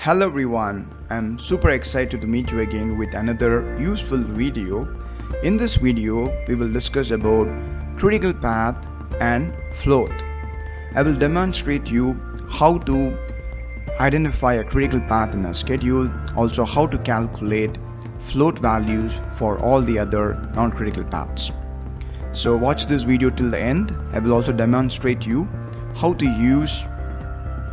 Hello everyone, I'm super excited to meet you again with another useful video. In this video, we will discuss about critical path and float. I will demonstrate you how to identify a critical path in a schedule, also how to calculate float values for all the other non-critical paths. So watch this video till the end. I will also demonstrate you how to use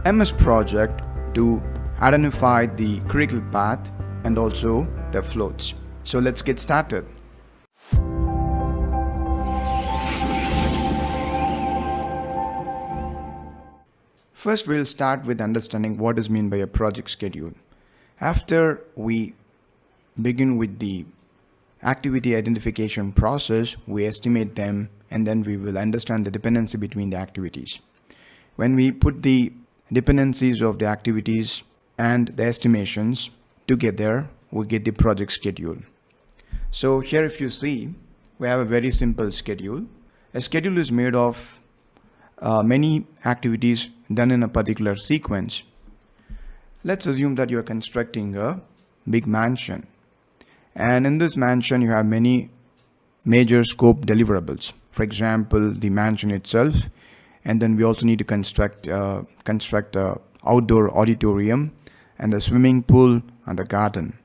MS Project to identify the critical path and also the floats. So let's get started. First, we'll start with understanding what is meant by a project schedule. After we begin with the activity identification process, we estimate them and then we will understand the dependency between the activities. When we put the dependencies of the activities and the estimations together, we get the project schedule. So here if you see, we have a very simple schedule. A schedule is made of many activities done in a particular sequence. Let's assume that you're constructing a big mansion, and in this mansion you have many major scope deliverables. For example, the mansion itself, and then we also need to construct a outdoor auditorium and the swimming pool and the garden.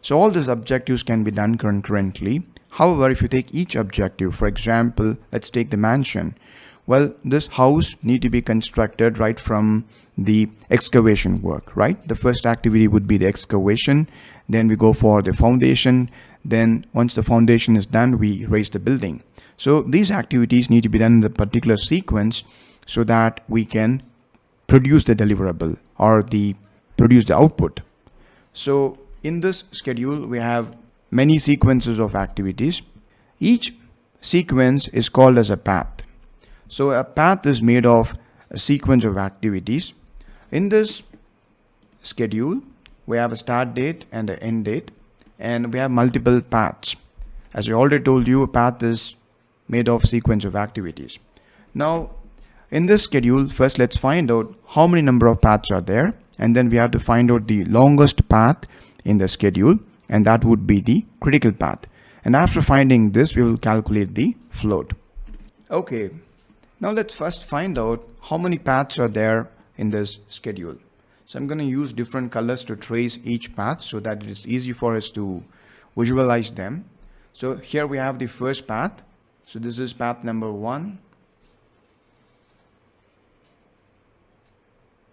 So all these objectives can be done concurrently. However, if you take each objective, for example, let's take the mansion. Well, this house need to be constructed right from the excavation work, right? The first activity would be the excavation. Then we go for the foundation. Then once the foundation is done, we raise the building. So these activities need to be done in the particular sequence so that we can produce the deliverable or produce the output. So in this schedule, we have many sequences of activities. Each sequence is called as a path. So a path is made of a sequence of activities. In this schedule, we have a start date and an end date, and we have multiple paths. As I already told you, a path is made of sequence of activities. Now, in this schedule, first let's find out how many number of paths are there, and then we have to find out the longest path in the schedule, and that would be the critical path. And after finding this, we will calculate the float. Okay, now let's first find out how many paths are there in this schedule. So I'm going to use different colors to trace each path so that it is easy for us to visualize them. So here we have the first path. So this is path number 1.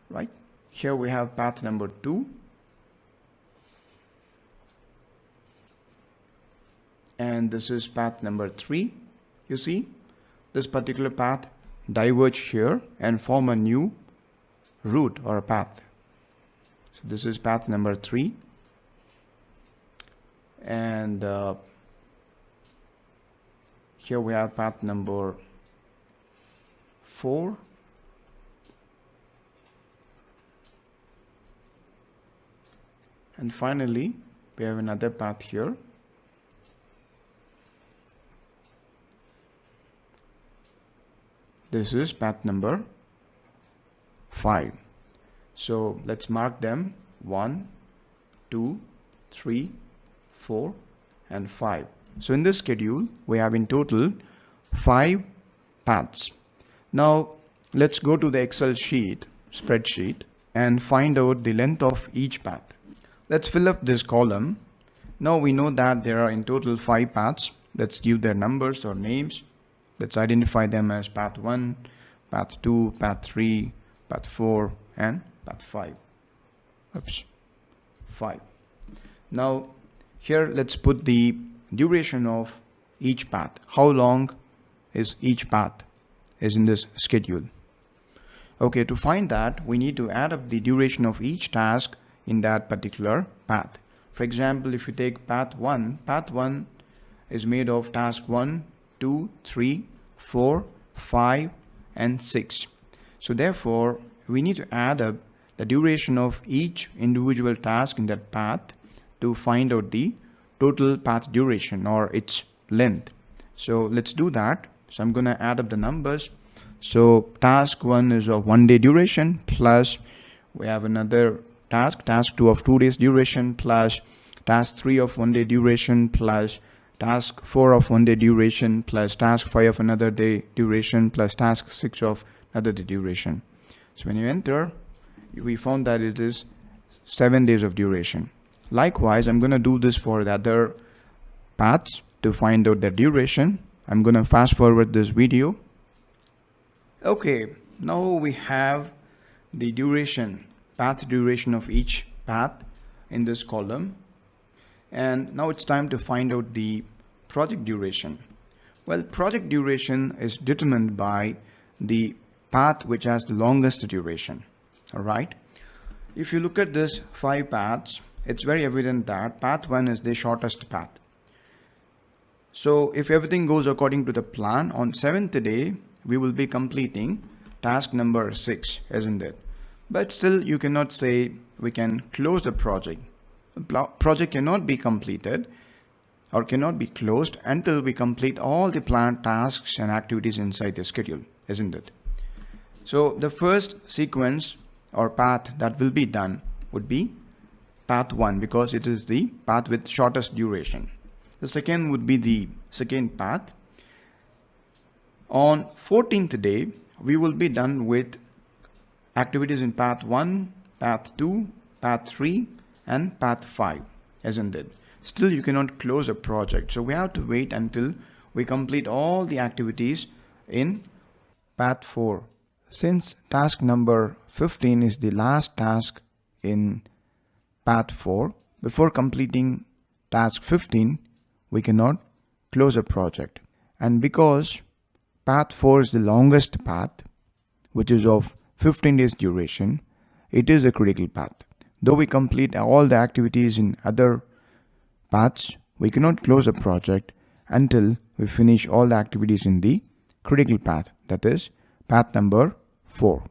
Right? Here we have path number 2. And this is path number 3. You see, this particular path diverge here and form a new route or a path. So this is path number 3. And here we have path number 4. And finally, we have another path here. This is path number 5. So let's mark them 1, 2, 3, 4, and 5. So in this schedule, we have in total 5 paths. Now let's go to the Excel spreadsheet, and find out the length of each path. Let's fill up this column. Now we know that there are in total 5 paths. Let's give their numbers or names. Let's identify them as path 1, path 2, path 3, path 4, and path 5. Oops, 5. Now here let's put the duration of each path. How long is each path is in this schedule? Okay, to find that, we need to add up the duration of each task in that particular path. For example, if you take path 1 is made of task 1, 2, 3, 4, 5, and 6. So therefore, we need to add up the duration of each individual task in that path to find out the total path duration or its length. So let's do that. So I'm going to add up the numbers. So task 1 is of 1 day duration, plus we have another task 2 of 2 days duration plus task 3 of 1 day duration plus task 4 of 1 day duration plus task 5 of another day duration plus task 6 of another day duration. So when you enter, we found that it is 7 days of duration. Likewise, I'm going to do this for the other paths to find out their duration. I'm going to fast forward this video. Okay, now we have the duration, path duration of each path in this column. And now it's time to find out the project duration. Well, project duration is determined by the path which has the longest duration. All right. If you look at this 5 paths, it's very evident that path 1 is the shortest path. So if everything goes according to the plan, on 7th day, we will be completing task number 6, isn't it? But still, you cannot say we can close the project. The project cannot be completed or cannot be closed until we complete all the planned tasks and activities inside the schedule, isn't it? So the first sequence or path that will be done would be path 1 because it is the path with shortest duration. The second would be the second path. On 14th day, we will be done with activities in path 1, path 2, path 3 and path 5, isn't it? Still, you cannot close a project. So we have to wait until we complete all the activities in path 4. Since task number 15 is the last task in path 4, before completing task 15, we cannot close a project. And because path 4 is the longest path, which is of 15 days duration, it is a critical path. Though we complete all the activities in other paths, we cannot close a project until we finish all the activities in the critical path, that is path number 4.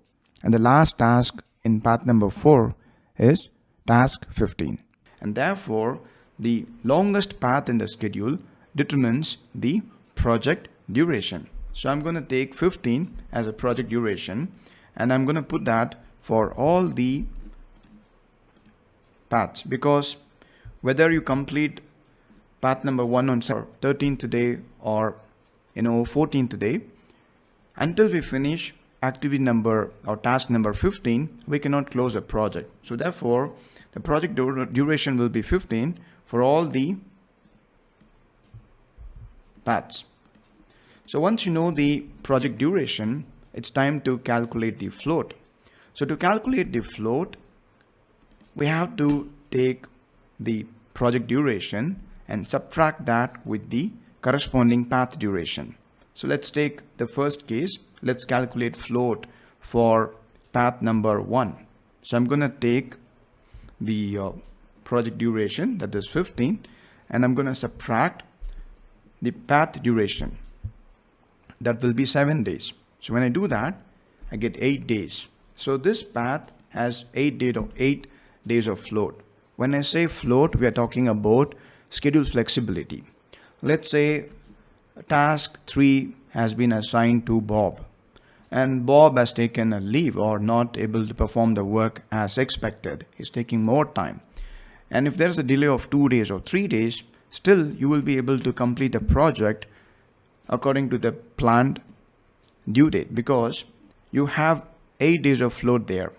And the last task in path number 4 is task 15. And therefore, the longest path in the schedule determines the project duration. So I'm going to take 15 as a project duration and I'm going to put that for all the paths, because whether you complete path number 1 on 13th day or 14th day, until we finish activity number or task number 15, we cannot close a project. So therefore, the project duration will be 15 for all the paths. So once you know the project duration, it's time to calculate the float. So to calculate the float, we have to take the project duration and subtract that with the corresponding path duration. So let's take the first case. Let's calculate float for path number 1. So I'm going to take the project duration, that is 15, and I'm going to subtract the path duration. That will be 7 days. So when I do that, I get 8 days. So this path has 8 days of float. When I say float, we are talking about schedule flexibility. Let's say task 3 has been assigned to Bob, and Bob has taken a leave or not able to perform the work as expected. He's taking more time. And if there's a delay of 2 days or 3 days, still you will be able to complete the project according to the planned due date, because you have 8 days of float there.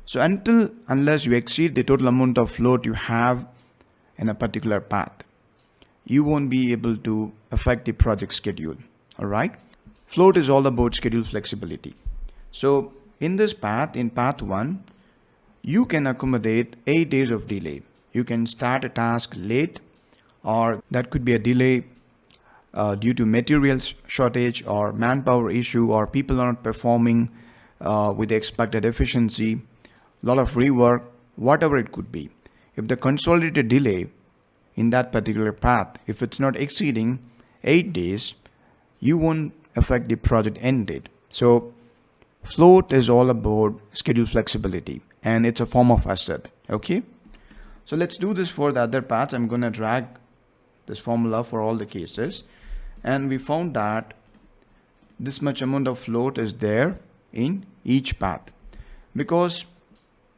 So unless you exceed the total amount of float you have in a particular path, you won't be able to affect the project schedule. All right. Float is all about schedule flexibility. So in this path, in path 1, you can accommodate 8 days of delay. You can start a task late, or that could be a delay due to material shortage or manpower issue, or people are not performing with the expected efficiency, a lot of rework, whatever it could be. If the consolidated delay in that particular path, if it's not exceeding 8 days, you won't affect the project end date. So float is all about schedule flexibility, and it's a form of asset. Okay. So let's do this for the other paths. I'm going to drag this formula for all the cases, and we found that this much amount of float is there in each path, because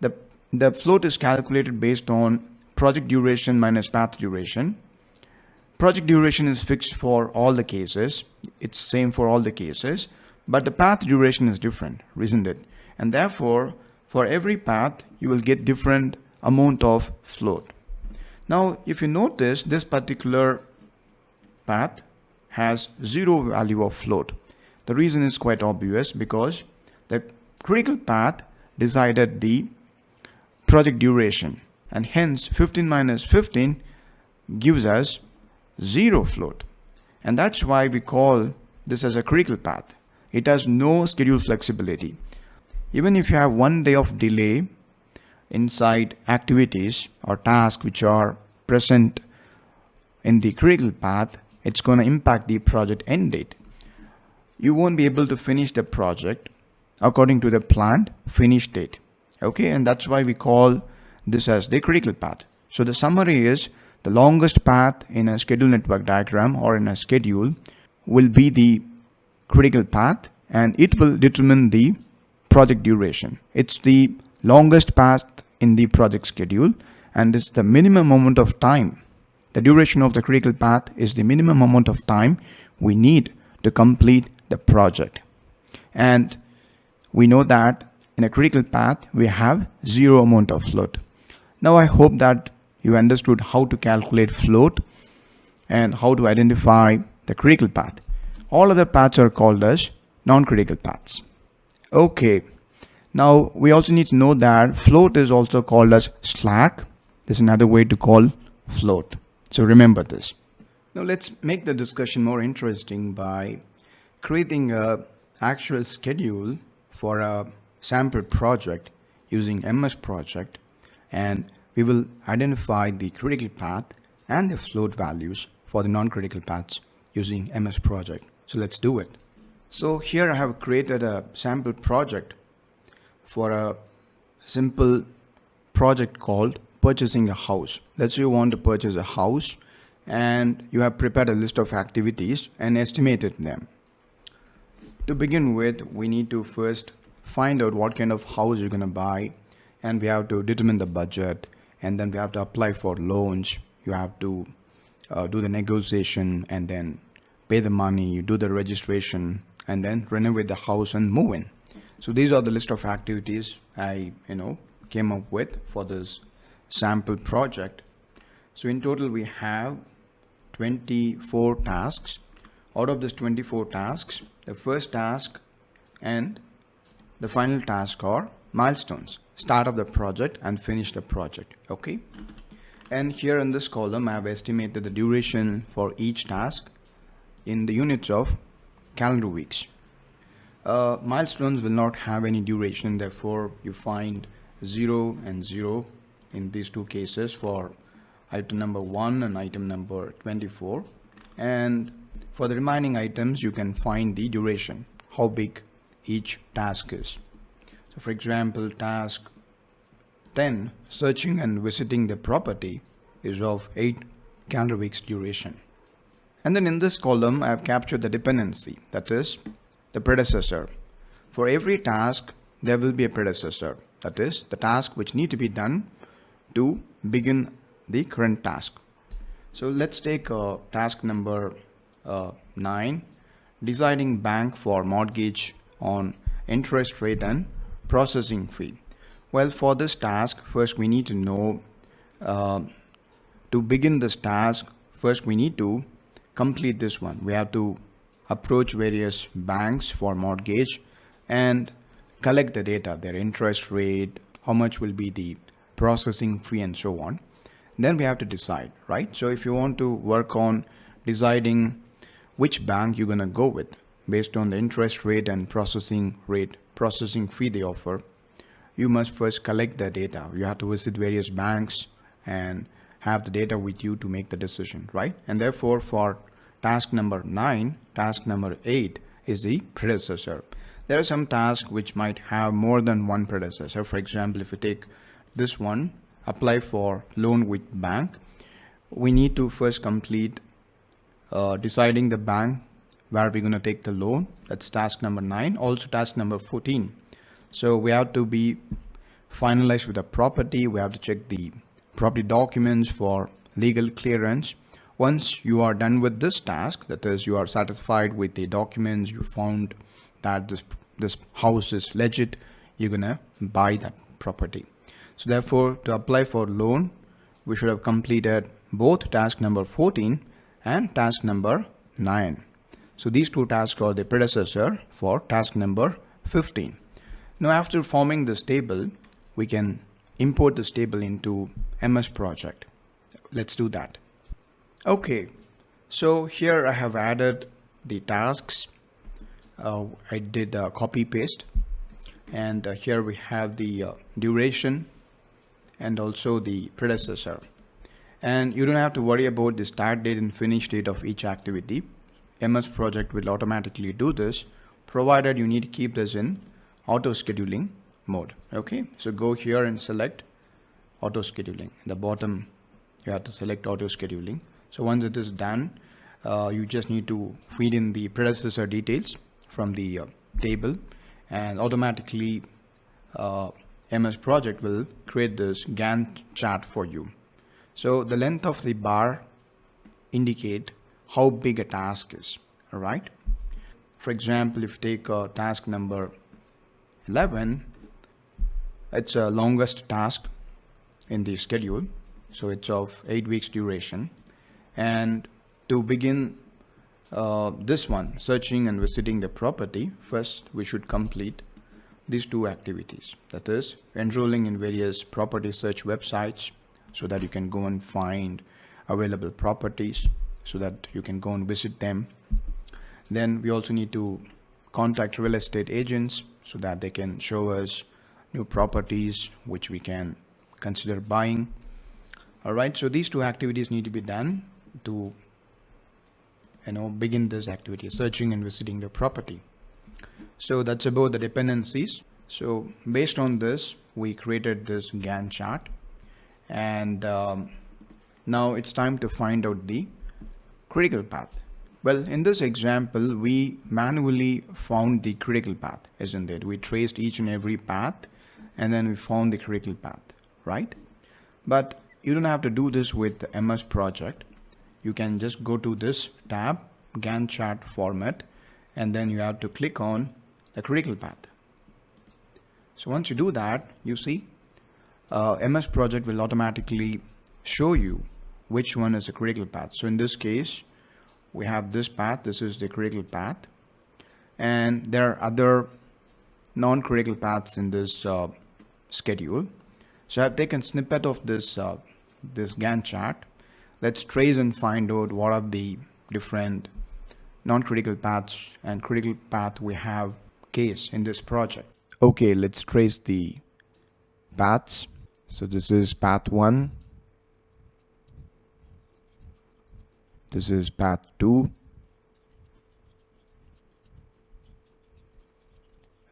the The float is calculated based on project duration minus path duration. Project duration is fixed for all the cases. It's same for all the cases, but the path duration is different, isn't it? And therefore, for every path, you will get different amount of float. Now, if you notice, this particular path has zero value of float. The reason is quite obvious because the critical path decided the project duration, and hence 15 minus 15 gives us zero float, and that's why we call this as a critical path. It has no schedule flexibility. Even if you have 1 day of delay inside activities or tasks which are present in the critical path, it's going to impact the project end date. You won't be able to finish the project according to the planned finish date. Okay, and that's why we call this as the critical path. So the summary is, the longest path in a schedule network diagram or in a schedule will be the critical path, and it will determine the project duration. It's the longest path in the project schedule, and it's the minimum amount of time. The duration of the critical path is the minimum amount of time we need to complete the project. And we know that in a critical path, we have zero amount of float. Now, I hope that you understood how to calculate float and how to identify the critical path. All other paths are called as non-critical paths. Okay. Now, we also need to know that float is also called as slack. There's another way to call float. So remember this. Now, let's make the discussion more interesting by creating an actual schedule for a sample project using MS Project, and we will identify the critical path and the float values for the non-critical paths using MS Project. So let's do it. So here I have created a sample project for a simple project called purchasing a house. Let's say you want to purchase a house and you have prepared a list of activities and estimated them. To begin with, we need to first find out what kind of house you're going to buy, and we have to determine the budget, and then we have to apply for loans. You have to do the negotiation and then pay the money, you do the registration, and then renovate the house and move in. So these are the list of activities I came up with for this sample project. So in total we have 24 tasks. Out of this 24 tasks, the first task and the final task are milestones: start of the project and finish the project. Okay, and here in this column I have estimated the duration for each task in the units of calendar weeks. Milestones will not have any duration, therefore you find 0 and 0 in these two cases for item number 1 and item number 24, and for the remaining items you can find the duration, how big each task is. So for example, task 10, searching and visiting the property, is of 8 calendar weeks duration. And then in this column I have captured the dependency, that is the predecessor. For every task there will be a predecessor, that is the task which need to be done to begin the current task. So let's take task number 9, deciding bank for mortgage on interest rate and processing fee. Well, for this task, first we need to know, to begin this task, first we need to complete this one. We have to approach various banks for mortgage and collect the data, their interest rate, how much will be the processing fee, and so on. Then we have to decide, right? So if you want to work on deciding which bank you're going to go with based on the interest rate and processing fee they offer, you must first collect the data. You have to visit various banks and have the data with you to make the decision, right? And therefore for task number 9, task number 8 is the predecessor. There are some tasks which might have more than one predecessor. For example, if you take this one, apply for loan with bank, we need to first complete deciding the bank where we're going to take the loan. That's task number 9. Also task number 14. So we have to be finalize with the property, we have to check the property documents for legal clearance. Once you are done with this task, that is, you are satisfied with the documents, you found that this house is legit, you're gonna buy that property. So therefore, to apply for loan, we should have completed both task number 14 and task number 9. So these two tasks are the predecessor for task number 15. Now after forming this table, we can import this table into MS Project. Let's do that. Okay, so here I have added the tasks. I did copy paste, and here we have the duration and also the predecessor. And you don't have to worry about the start date and finish date of each activity. MS Project will automatically do this, provided you need to keep this in auto scheduling mode. Okay, so go here and select auto scheduling. At the bottom, you have to select auto scheduling. So once it is done, you just need to feed in the predecessor details from the table, and automatically MS Project will create this Gantt chart for you. So the length of the bar indicate how big a task is. All right. For example, if you take task number 11, it's a longest task in the schedule. So it's of 8 weeks duration. And to begin this one, searching and visiting the property, first we should complete these two activities. That is, enrolling in various property search websites so that you can go and find available properties so that you can go and visit them. Then we also need to contact real estate agents so that they can show us new properties which we can consider buying. All right, so these two activities need to be done to begin this activity, searching and visiting the property. So that's about the dependencies. So based on this, we created this Gantt chart, and now it's time to find out the critical path. Well, in this example, we manually found the critical path, isn't it? We traced each and every path and then we found the critical path, right? But you don't have to do this with the MS Project. You can just go to this tab, Gantt chart format, and then you have to click on the critical path. So once you do that, you see MS Project will automatically show you which one is the critical path. So in this case, we have this path. This is the critical path, and there are other non-critical paths in this schedule. So I've taken snippet of this this Gantt chart. Let's trace and find out what are the different non-critical paths and critical path we have case in this project. Okay, let's trace the paths. So this is path 1. This is path 2.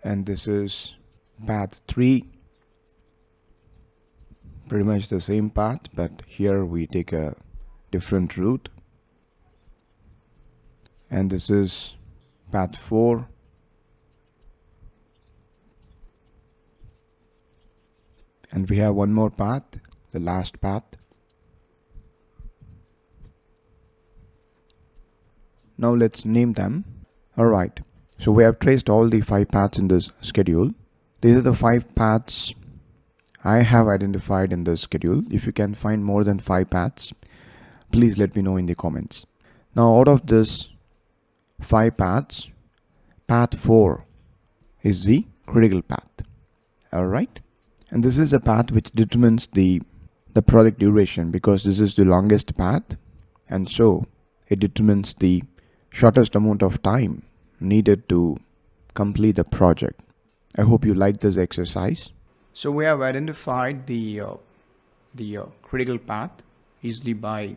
And this is path 3. Pretty much the same path, but here we take a different route. And this is path 4. And we have one more path, the last path. Now let's name them. Alright, so we have traced all the 5 paths in this schedule. These are the 5 paths I have identified in this schedule. If you can find more than 5 paths, please let me know in the comments. Now out of this 5 paths, path 4 is the critical path. Alright, and this is a path which determines the project duration, because this is the longest path, and so it determines the shortest amount of time needed to complete the project. I hope you like this exercise. So we have identified the critical path easily by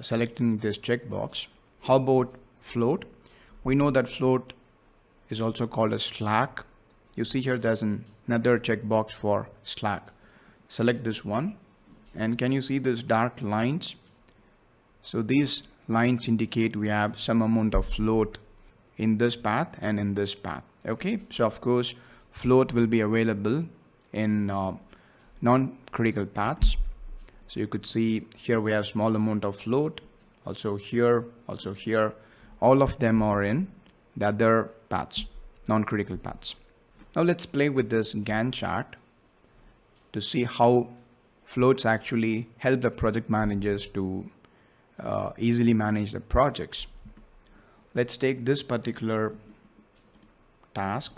selecting this checkbox. How about float? We know that float is also called a slack. You see here there's another checkbox for slack. Select this one, and can you see these dark lines? So these lines indicate we have some amount of float in this path and in this path. Okay, so of course float will be available in non-critical paths. So you could see here we have small amount of float, also here, all of them are in the other paths, non-critical paths. Now let's play with this Gantt chart to see how floats actually help the project managers to easily manage the projects. Let's take this particular task.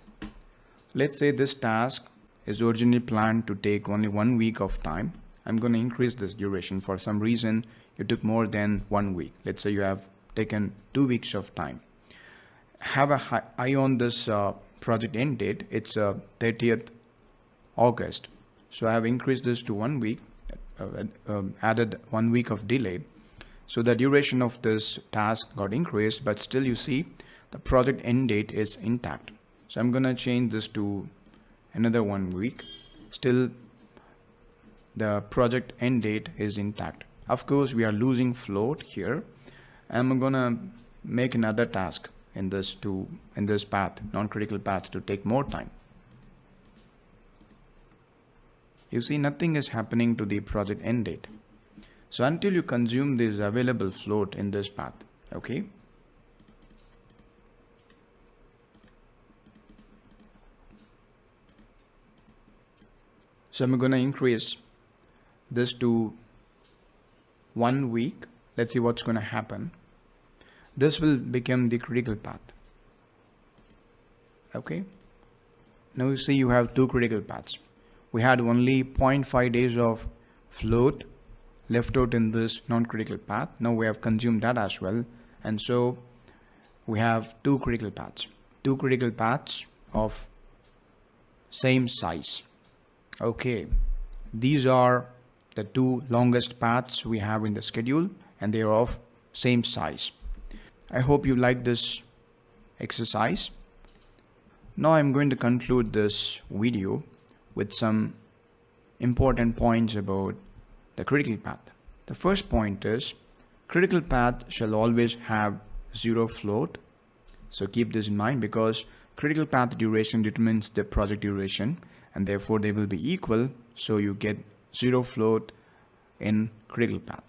Let's say this task is originally planned to take only 1 week of time. I'm going to increase this duration. For some reason you took more than 1 week. Let's say you have taken 2 weeks of time. Have a eye on this project end date. It's 30th August. So I have increased this to 1 week, added 1 week of delay. So the duration of this task got increased, but still you see the project end date is intact. So I'm gonna change this to another 1 week. Still the project end date is intact. Of course we are losing float here. I'm gonna make another task in this path, non-critical path, to take more time. You see nothing is happening to the project end date. So until you consume this available float in this path, okay? So I'm going to increase this to 1 week. Let's see what's going to happen. This will become the critical path. Okay. Now you see you have two critical paths. We had only 0.5 days of float left out in this non-critical path. Now we have consumed that as well. And so we have two critical paths of same size. Okay. These are the two longest paths we have in the schedule, and they are of same size. I hope you like this exercise. Now I'm going to conclude this video with some important points about the critical path. The first point is critical path shall always have zero float. So keep this in mind, because critical path duration determines the project duration, and therefore they will be equal. So you get zero float in critical path.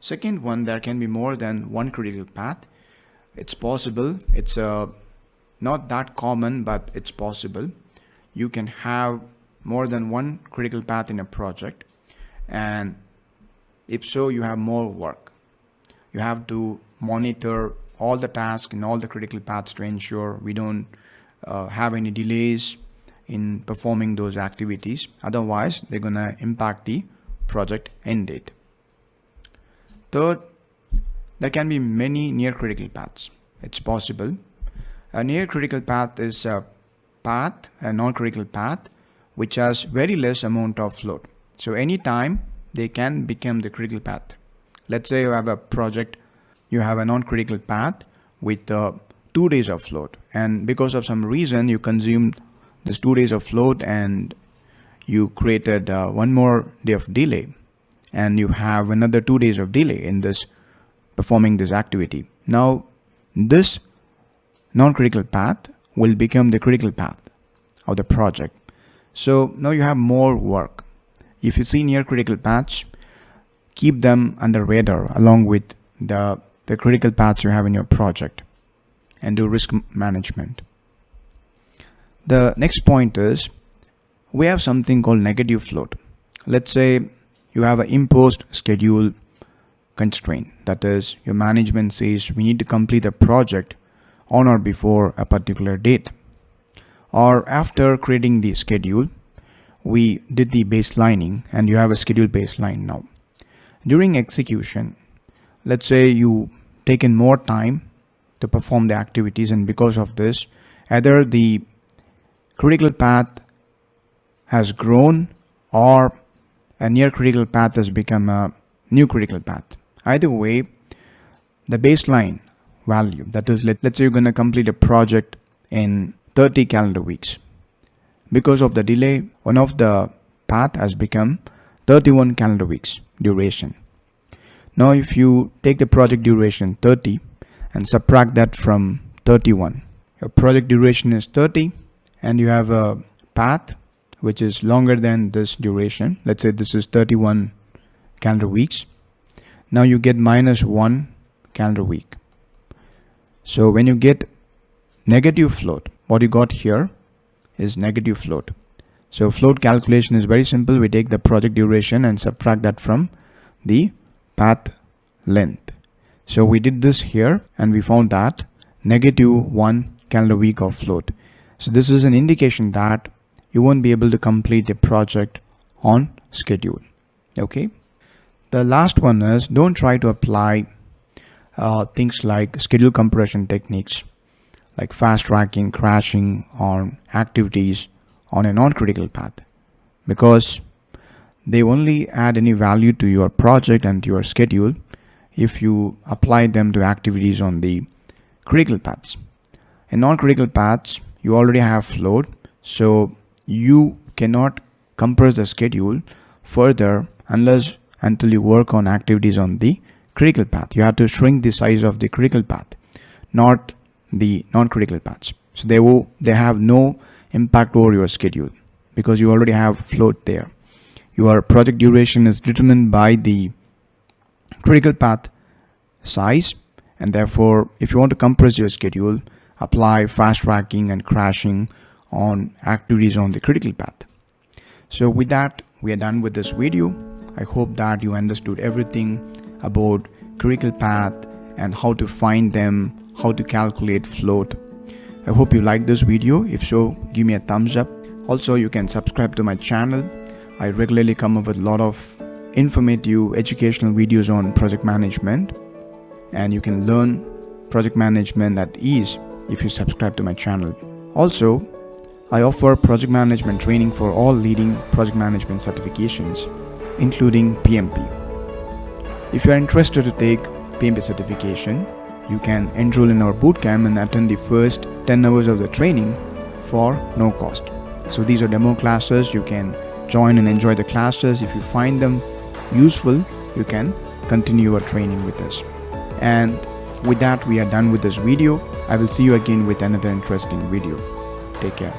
Second one, there can be more than one critical path. It's possible. It's not that common, but it's possible. You can have more than one critical path in a project, and if so, you have more work. You have to monitor all the tasks in all the critical paths to ensure we don't have any delays in performing those activities. Otherwise, they're gonna impact the project end date. Third, there can be many near critical paths. It's possible. A near critical path is a non-critical path, which has very less amount of float. So anytime they can become the critical path. Let's say you have a project, you have a non-critical path with 2 days of float, and because of some reason you consumed this 2 days of float and you created 1 more day of delay, and you have another 2 days of delay in this performing this activity. Now this non-critical path will become the critical path of the project. So now you have more work. If you see near critical paths, keep them under radar along with the critical paths you have in your project, and do risk management. The next point is we have something called negative float. Let's say you have an imposed schedule constraint. That is, your management says we need to complete the project on or before a particular date. Or after creating the schedule, we did the baselining, and you have a schedule baseline now. During execution, let's say you taken more time to perform the activities, and because of this, either the critical path has grown or a near critical path has become a new critical path. Either way, the baseline value, that is, let's say you're going to complete a project in 30 calendar weeks. Because of the delay, one of the path has become 31 calendar weeks duration. Now if you take the project duration 30 and subtract that from 31, your project duration is 30 and you have a path which is longer than this duration. Let's say this is 31 calendar weeks. Now you get -1 calendar week. So when you get negative float, what you got here is negative float. So float calculation is very simple. We take the project duration and subtract that from the path length. So we did this here and we found that -1 calendar week of float. So this is an indication that you won't be able to complete the project on schedule. Okay. The last one is, don't try to apply things like schedule compression techniques like fast tracking, crashing on activities on a non-critical path, because they only add any value to your project and your schedule if you apply them to activities on the critical paths. In non-critical paths, you already have float, so you cannot compress the schedule further until you work on activities on the critical path. You have to shrink the size of the critical path, not the non-critical paths. So they have no impact over your schedule because you already have float there. Your project duration is determined by the critical path size, and therefore if you want to compress your schedule, apply fast tracking and crashing on activities on the critical path. So with that, we are done with this video. I hope that you understood everything about critical path and how to find them, how to calculate float. I hope you liked this video. If so, give me a thumbs up. Also, you can subscribe to my channel. I regularly come up with a lot of informative educational videos on project management, and you can learn project management at ease if you subscribe to my channel. Also, I offer project management training for all leading project management certifications, including PMP. If you are interested to take PMP certification, you can enroll in our bootcamp and attend the first 10 hours of the training for no cost. So these are demo classes. You can join and enjoy the classes. If you find them useful, you can continue your training with us. And with that, we are done with this video. I will see you again with another interesting video. Take care.